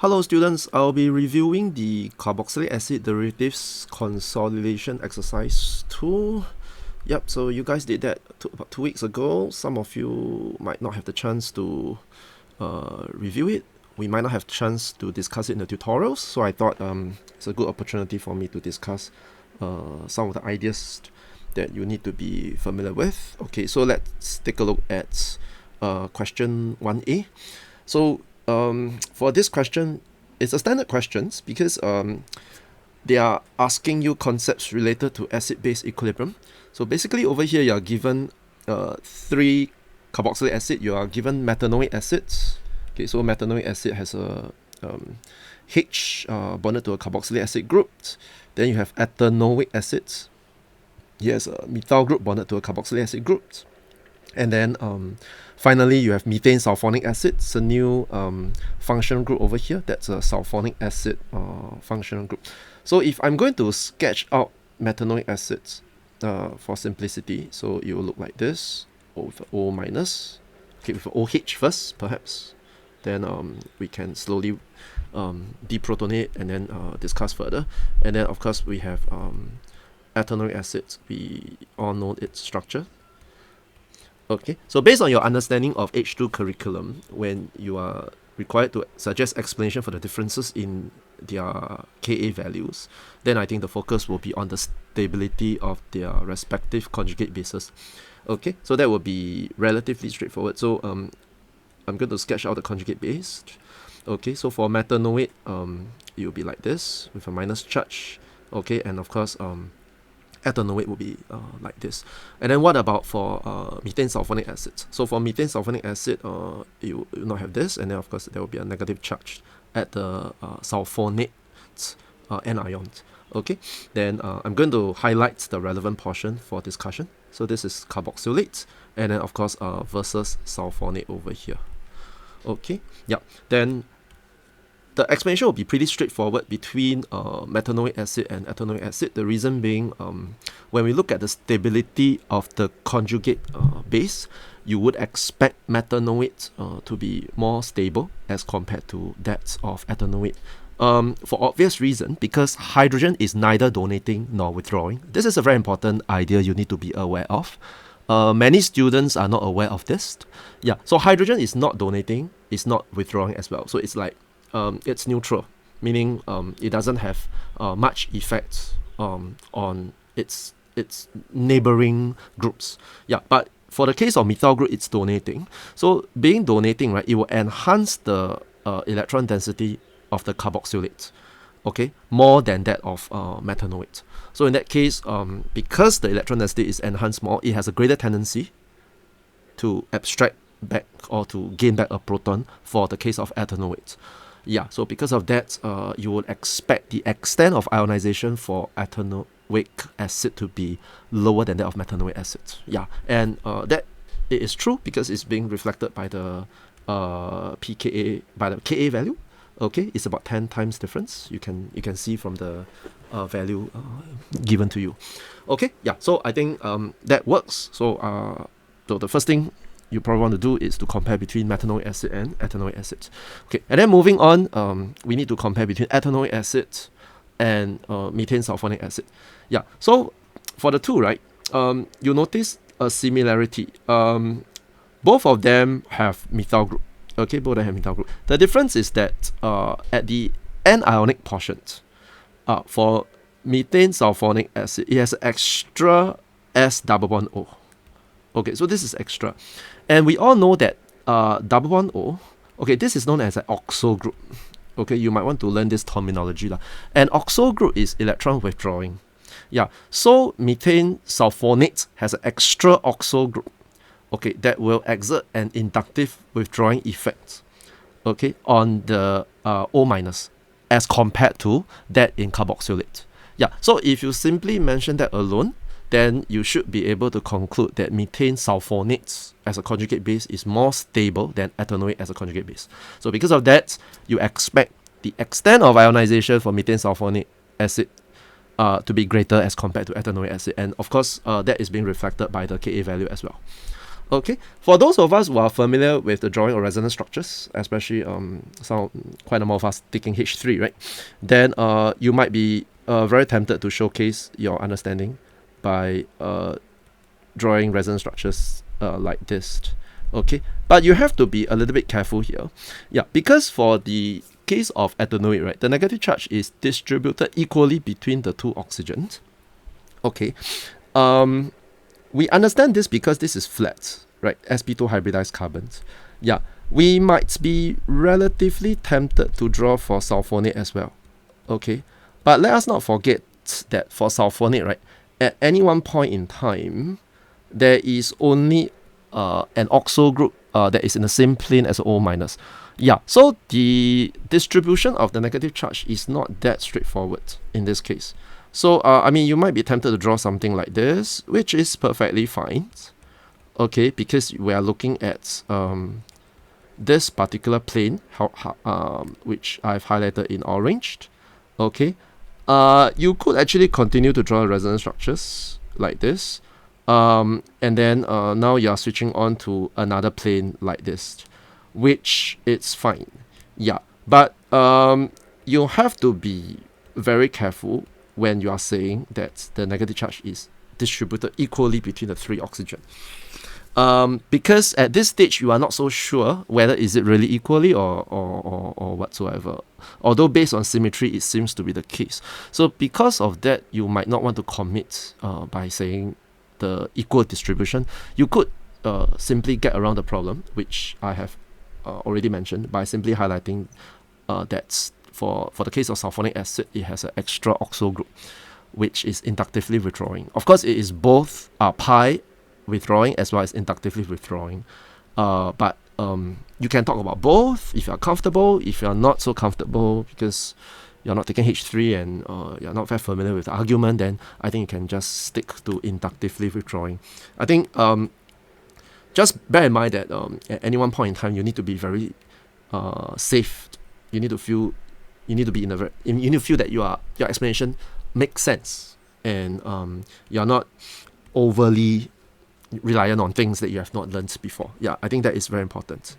Hello students, I'll be reviewing the carboxylic acid derivatives consolidation exercise 2. Yep, so you guys did that about 2 weeks ago. Some of you might not have the chance to review it. We might not have chance to discuss it in the tutorials, so I thought it's a good opportunity for me to discuss some of the ideas that you need to be familiar with. Okay, so let's take a look at question 1a. So for this question, it's a standard questions because they are asking you concepts related to acid-base equilibrium. So basically over here you are given 3 carboxylic acid, you are given metanoic acids. Okay, so metanoic acid has a H bonded to a carboxylic acid group. Then you have ethanoic acids. Here's a methyl group bonded to a carboxylic acid group. And then finally, you have methane sulfonic acid. It's a new functional group over here. That's a sulfonic acid functional group. So if I'm going to sketch out metanoic acids for simplicity, so it will look like this. O with O minus. Okay, with OH first, perhaps. Then we can slowly deprotonate and then discuss further. And then, of course, we have ethanoic acids. We all know its structure. Okay, so based on your understanding of H2 curriculum, when you are required to suggest explanation for the differences in their Ka values, then I think the focus will be on the stability of their respective conjugate bases. Okay, so that will be relatively straightforward. So I'm going to sketch out the conjugate base. Okay, so for metanoate, it will be like this with a minus charge. Okay, and of course, ethanoate will be like this. And then what about for methane sulfonic acid? So for methane sulfonic acid, you will not have this, and then of course there will be a negative charge at the sulfonate anions. Okay, then I'm going to highlight the relevant portion for discussion. So this is carboxylate, and then of course versus sulfonate over here. Okay, yeah, then the explanation will be pretty straightforward between metanoic acid and ethanoic acid. The reason being, when we look at the stability of the conjugate base, you would expect metanoate to be more stable as compared to that of ethanoate. For obvious reason, because hydrogen is neither donating nor withdrawing. This is a very important idea you need to be aware of. Many students are not aware of this. Yeah, so hydrogen is not donating, it's not withdrawing as well. So it's like it's neutral, meaning it doesn't have much effect on its neighboring groups. Yeah, but for the case of methyl group, it's donating. So being donating, right, it will enhance the electron density of the carboxylate, okay, more than that of metanoate. So in that case, because the electron density is enhanced more, it has a greater tendency to abstract back or to gain back a proton for the case of ethanoate. Yeah, so because of that, you would expect the extent of ionization for ethanoic acid to be lower than that of metanoic acid. Yeah, and that it is true because it's being reflected by the pKa, by the Ka value. Okay, it's about 10 times difference. You can see from the value given to you. Okay, yeah. So I think that works. So the first thing you probably want to do is to compare between metanoic acid and ethanoic acid. Okay, and then moving on, we need to compare between ethanoic acid and methane sulfonic acid. Yeah, so for the two, right, you notice a similarity. Both of them have methyl group. Okay, both of them have methyl group. The difference is that at the anionic portion, for methane sulfonic acid, it has an extra S double bond O. Okay, so this is extra. And we all know that double bond O, okay, this is known as an oxo group. Okay, you might want to learn this terminology. An oxo group is electron withdrawing. Yeah, so methane sulfonate has an extra oxo group. Okay, that will exert an inductive withdrawing effect, okay, on the O minus as compared to that in carboxylate. Yeah, so if you simply mention that alone, then you should be able to conclude that methane sulfonate as a conjugate base is more stable than ethanoate as a conjugate base. So because of that, you expect the extent of ionization for methane sulfonic acid to be greater as compared to ethanoic acid. And of course, that is being reflected by the Ka value as well. Okay, for those of us who are familiar with the drawing of resonance structures, especially quite a number of us taking H3, right? Then you might be very tempted to showcase your understanding by drawing resonance structures like this. Okay, but you have to be a little bit careful here. Yeah, because for the case of ethanoate, right, the negative charge is distributed equally between the two oxygens. Okay, we understand this because this is flat, right? sp2 hybridized carbons. Yeah, we might be relatively tempted to draw for sulfonate as well. Okay, but let us not forget that for sulfonate, right, at any one point in time, there is only an oxo group that is in the same plane as O minus. Yeah, so the distribution of the negative charge is not that straightforward in this case. So, I mean, you might be tempted to draw something like this, which is perfectly fine. Okay, because we are looking at this particular plane, which I've highlighted in orange. Okay, you could actually continue to draw resonance structures like this. And then now you are switching on to another plane like this, which it's fine. Yeah, but you have to be very careful when you are saying that the negative charge is distributed equally between the three oxygen. Because at this stage you are not so sure whether is it really equally or whatsoever. Although based on symmetry it seems to be the case. So because of that, you might not want to commit by saying the equal distribution. You could simply get around the problem, which I have already mentioned, by simply highlighting that for the case of sulfonic acid, it has an extra oxo group, which is inductively withdrawing. Of course, it is both pi withdrawing as well as inductively withdrawing. But you can talk about both if you are comfortable. If you are not so comfortable because you're not taking H3 and you're not very familiar with the argument, then I think you can just stick to inductively withdrawing. I think just bear in mind that at any one point in time, you need to be very safe. You need to feel that your explanation makes sense, and you're not overly reliant on things that you have not learned before. Yeah, I think that is very important.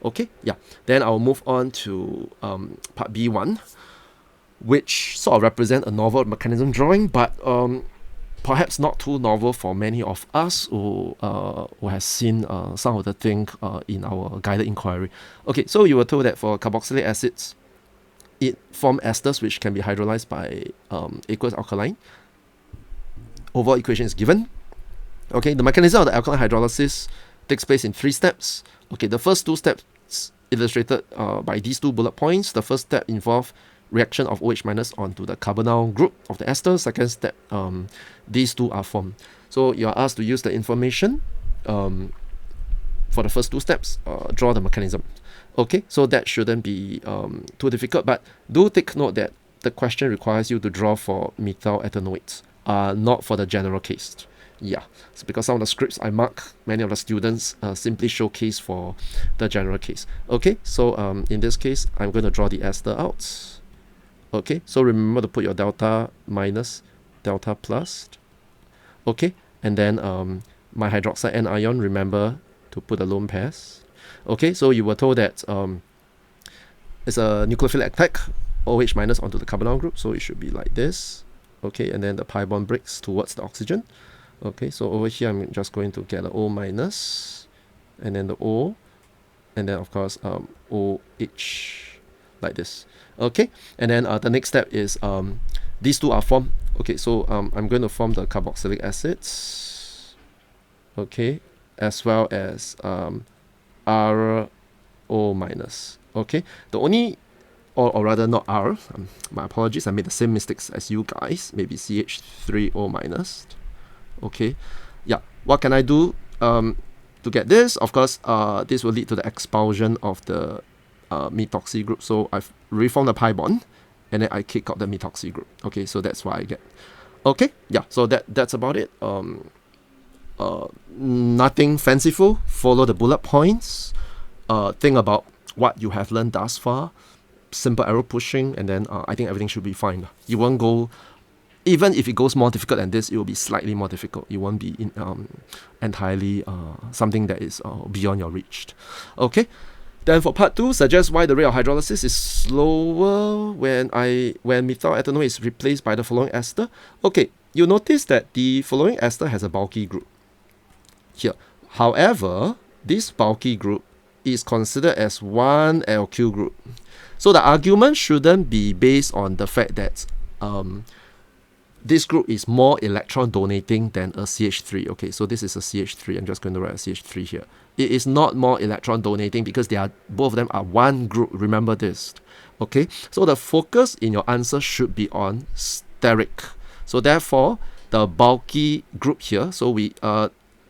Okay, yeah. Then I'll move on to part B1, which sort of represent a novel mechanism drawing, but perhaps not too novel for many of us who has seen some of the things in our guided inquiry. Okay, so you were told that for carboxylic acids, it form esters which can be hydrolyzed by aqueous alkaline. Overall equation is given. Okay, the mechanism of the alkaline hydrolysis takes place in 3 steps. Okay, the first 2 steps illustrated by these 2 bullet points. The first step involves reaction of OH minus onto the carbonyl group of the ester. Second step, these 2 are formed. So you are asked to use the information for the first 2 steps, draw the mechanism. Okay, so that shouldn't be too difficult, but do take note that the question requires you to draw for methyl ethanoates, not for the general case. Yeah, so because some of the scripts I mark, many of the students simply showcase for the general case. Okay, so in this case, I'm going to draw the ester out. Okay, so remember to put your delta minus, delta plus. Okay, and then my hydroxide anion, remember to put the lone pairs. Okay, so you were told that it's a nucleophilic attack, OH minus onto the carbonyl group, so it should be like this. Okay, and then the pi bond breaks towards the oxygen. Okay, so over here I'm just going to get the O minus, and then the O, and then of course OH, like this. Okay, and then the next step is these 2 are formed. Okay, so I'm going to form the carboxylic acids. Okay, as well as R O minus. Okay, the only, or rather not R, my apologies, I made the same mistakes as you guys, maybe CH3O minus. Okay, yeah, what can I do to get this? Of course, this will lead to the expulsion of the methoxy group. So I've reformed the pi bond, and then I kick out the methoxy group. Okay, so that's what I get. Okay, yeah, so that's about it. Nothing fanciful. Follow the bullet points. Think about what you have learned thus far. Simple arrow pushing, and then I think everything should be fine. You won't go even if it goes more difficult than this, it will be slightly more difficult. It won't be entirely something that is beyond your reach. Okay. Then for part 2, suggest why the rate of hydrolysis is slower when methyl ethanol is replaced by the following ester. Okay, you notice that the following ester has a bulky group here. However, this bulky group is considered as one alkyl group. So the argument shouldn't be based on the fact that this group is more electron donating than a CH3. Okay, so this is a CH3. I'm just going to write a CH3 here. It is not more electron donating because both of them are one group. Remember this. Okay, so the focus in your answer should be on steric. So therefore, the bulky group here, so we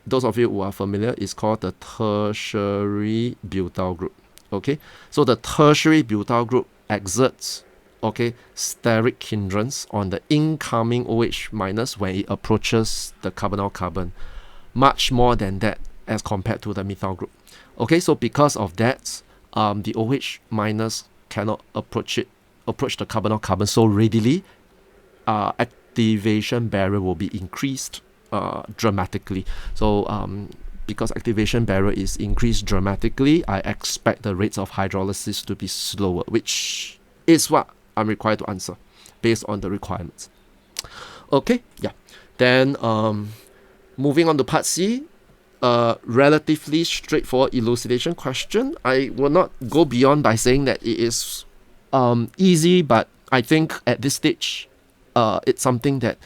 those of you who are familiar, is called the tertiary butyl group. Okay, so the tertiary butyl group exerts steric hindrance on the incoming OH minus when it approaches the carbonyl carbon, much more than that as compared to the methyl group. Okay, so because of that, the OH minus cannot approach the carbonyl carbon so readily. Activation barrier will be increased dramatically. So because activation barrier is increased dramatically, I expect the rates of hydrolysis to be slower, which is what I'm required to answer based on the requirements. Okay, yeah. Then moving on to part C, relatively straightforward elucidation question. I will not go beyond by saying that it is easy, but I think at this stage, it's something that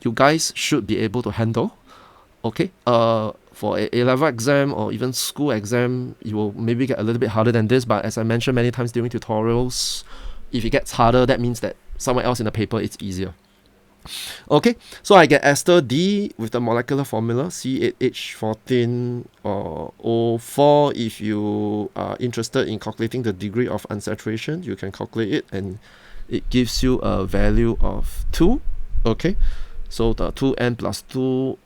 you guys should be able to handle. Okay, for a A-level exam or even school exam, you will maybe get a little bit harder than this, but as I mentioned many times during tutorials, if it gets harder, that means that somewhere else in the paper it's easier. Okay, so I get ester D with the molecular formula C8H14O4. If you are interested in calculating the degree of unsaturation, you can calculate it, and it gives you a value of 2. Okay, so the 2n plus 2,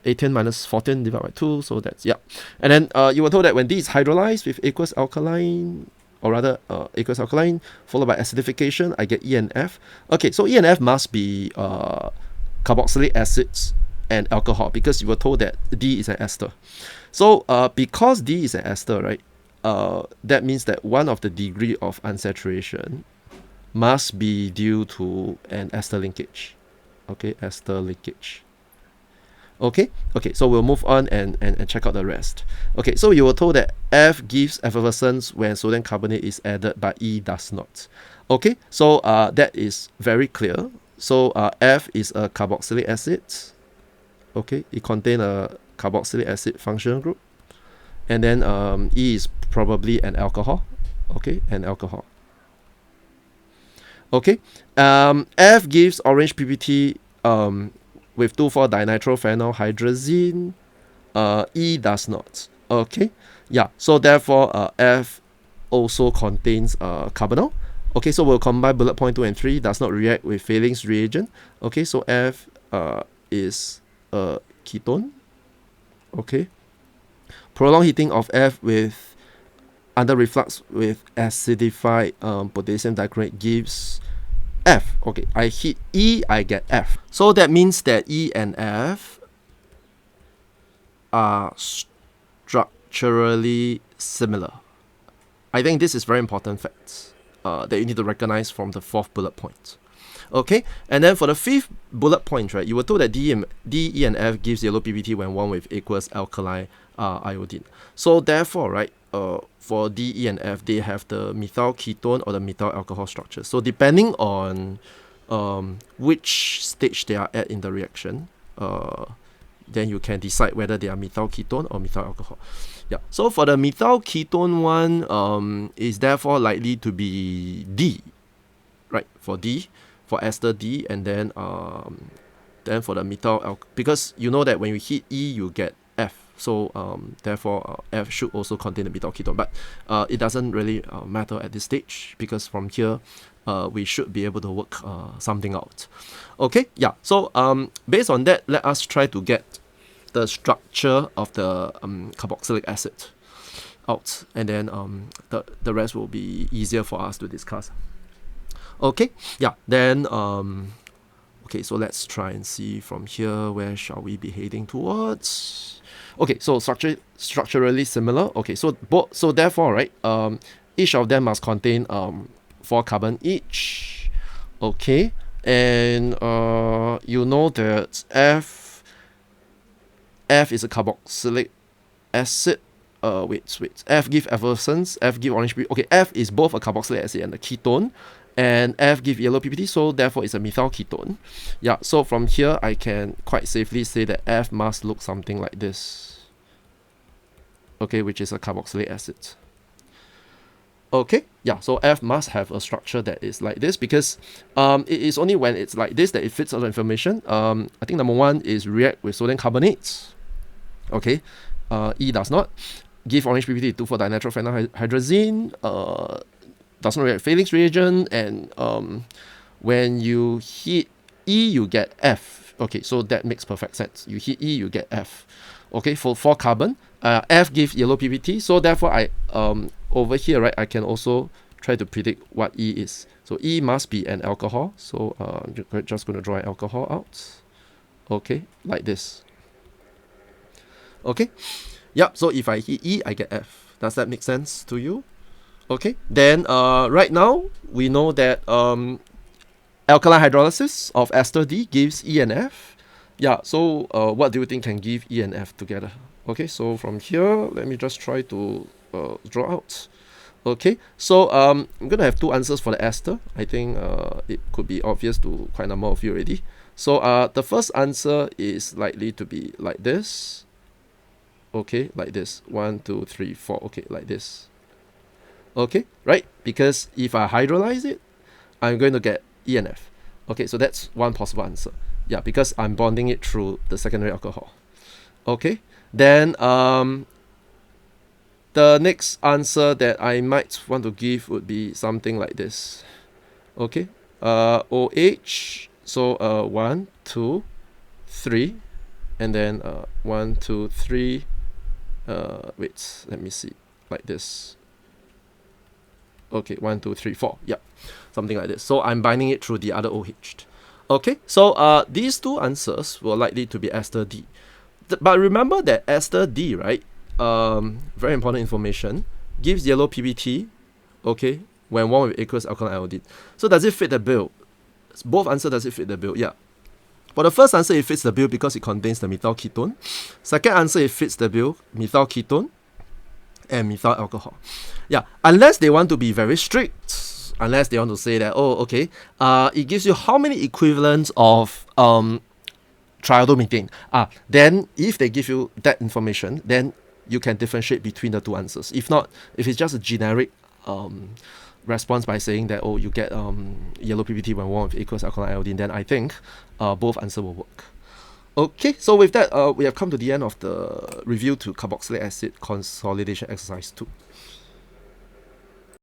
18 minus 14 divided by 2, so that's, yeah. And then you were told that when D is hydrolyzed with aqueous alkaline, or rather aqueous alkaline followed by acidification, I get E and F. Okay, so E and F must be carboxylic acids and alcohol, because you were told that D is an ester. So because D is an ester, right, that means that one of the degree of unsaturation must be due to an ester linkage. Okay, ester linkage. Okay, so we'll move on and check out the rest. Okay, so you were told that F gives effervescence when sodium carbonate is added, but E does not. Okay, so that is very clear. So F is a carboxylic acid. Okay, it contains a carboxylic acid functional group. And then E is probably an alcohol. Okay, an alcohol. Okay, F gives orange PPT with 2,4-dinitrophenolhydrazine. E does not. Okay, yeah, so therefore F also contains carbonyl. Okay, so we'll combine bullet point 2 and 3, does not react with Fehling's reagent. Okay, so F is a ketone. Okay, prolonged heating of F with under reflux with acidified potassium dichromate gives F. Okay, I heat E, I get F. So that means that E and F are structurally similar. I think this is very important facts that you need to recognize from the 4th bullet point. Okay, and then for the 5th bullet point, right, you were told that D, E, and F gives yellow PBT when warmed with aqueous alkali iodine. So therefore, right, for D, E, and F, they have the methyl ketone or the methyl alcohol structure. So depending on which stage they are at in the reaction, then you can decide whether they are methyl ketone or methyl alcohol. Yeah. So for the methyl ketone one, is therefore likely to be D, right? For D, for ester D, and then for the methyl because you know that when you heat E, you get F. So therefore, F should also contain the methyl ketone, but it doesn't really matter at this stage, because from here, we should be able to work something out. Okay, yeah. So based on that, let us try to get the structure of the carboxylic acid out, and then the rest will be easier for us to discuss. Okay, yeah. Then Okay, so let's try and see from here, where shall we be heading towards? Okay, so structurally similar. Okay, so therefore, right, each of them must contain 4 carbon each. Okay, and you know that F is a carboxylic acid. Wait. F give effervescence, F give orange PPT. Okay, F is both a carboxylic acid and a ketone, and F give yellow PPT, so therefore it's a methyl ketone. Yeah, so from here I can quite safely say that F must look something like this. Okay, which is a carboxylic acid. Okay, yeah, so F must have a structure that is like this, because it is only when it's like this that it fits all the information. I think number 1 is react with sodium carbonate. Okay, E does not. Give orange PPT 2,4-dinitrophenylhydrazine. Does not react with Fehling's reagent, and when you hit E, you get F. Okay, so that makes perfect sense. You hit E, you get F. Okay, for 4 carbon, F gives yellow PPT, so therefore I over here, right, I can also try to predict what E is. So E must be an alcohol, so I'm just going to draw an alcohol out. Okay, like this. Okay, yep, so if I hit E, I get F. Does that make sense to you? Okay, then right now we know that alkaline hydrolysis of ester D gives E and F. Yeah, so what do you think can give E and F together? Okay, so from here, let me just try to draw out. Okay, so I'm gonna have 2 answers for the ester. I think it could be obvious to quite a number of you already. So the first answer is likely to be like this. Okay, like this. 1, 2, 3, 4. Okay, like this. Okay, right? Because if I hydrolyze it, I'm going to get E and F. Okay, so that's one possible answer. Yeah, because I'm bonding it through the secondary alcohol. Okay, then the next answer that I might want to give would be something like this. Okay, OH. So 1, 2, 3, and then 1, 2, 3. Wait, let me see, like this. Okay, 1, 2, 3, 4. Yeah, something like this. So I'm binding it through the other OH. Okay, so these 2 answers were likely to be ester D. But remember that ester D, right? Very important information, gives yellow PBT. Okay, when warm with aqueous alkaline iodine. So does it fit the bill? Both answers, does it fit the bill? Yeah. For the first answer, it fits the bill because it contains the methyl ketone. Second answer, it fits the bill, methyl ketone and methyl alcohol. Yeah, unless they want to be very strict, unless they want to say that, oh, okay, it gives you how many equivalents of triiodomethane. Then if they give you that information, then you can differentiate between the 2 answers. If not, if it's just a generic response by saying that, oh, you get yellow PPT when warm with aqueous alkaline iodine, then I think both answers will work. Okay, so with that, we have come to the end of the review to carboxylic acid consolidation exercise 2.